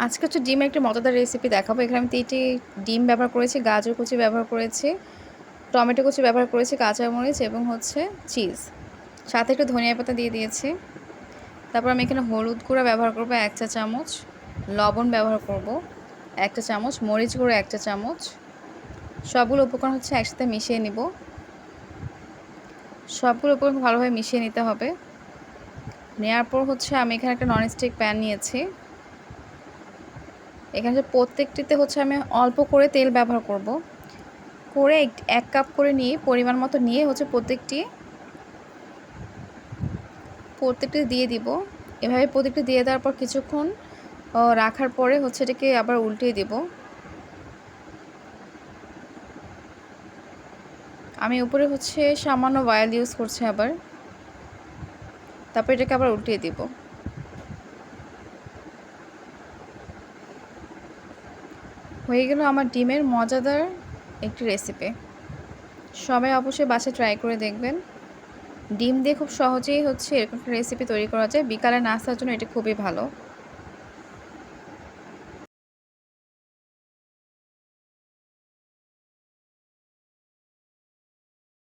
আজকে হচ্ছে ডিমের একটি মজাদার রেসিপি দেখাবো। এখানে আমি ৩টি ডিম ব্যবহার করেছি, গাজর কুচি ব্যবহার করেছি, টমেটো কুচি ব্যবহার করেছি, কাঁচামরিচ এবং হচ্ছে চিজ। সাথে একটু ধনিয়া পাতা দিয়ে দিয়েছি। তারপর আমি এখানে হলুদ গুঁড়া ব্যবহার করব ১ চা চামচ, লবণ ব্যবহার করব ১ চা চামচ, মরিচ গুঁড়ো ১ চা চামচ। সবগুলো উপকরণ হচ্ছে একসাথে মিশিয়ে নিব। সবগুলো উপকরণ ভালোভাবে মিশিয়ে নিতে হবে। নেওয়ার পর হচ্ছে আমি এখানে একটা ননস্টিক প্যান নিয়েছি। এখানে প্রত্যেকটিতে হচ্ছে আমি অল্প করে তেল ব্যবহার করব। করে ১ কাপ করে নিয়ে পরিমাণ মতো নিয়ে হচ্ছে প্রত্যেকটি দিয়ে দিব। এভাবে প্রত্যেকটি দিয়ে দেওয়ার পর কিছুক্ষণ রাখার পরে হচ্ছে এটাকে আবার উল্টিয়ে দিব। আমি উপরে হচ্ছে সামান্য অয়েল ইউজ করছি আবার। তারপর এটাকে আবার উল্টিয়ে দিব। হয়ে গেল আমার ডিমের মজাদার একটি রেসিপি। সবাই অবশ্যই বাসায় ট্রাই করে দেখবেন। ডিম দিয়ে খুব সহজেই হচ্ছে এরকম একটা রেসিপি তৈরি করা যায়। বিকালে নাস্তার জন্য এটা খুবই ভালো।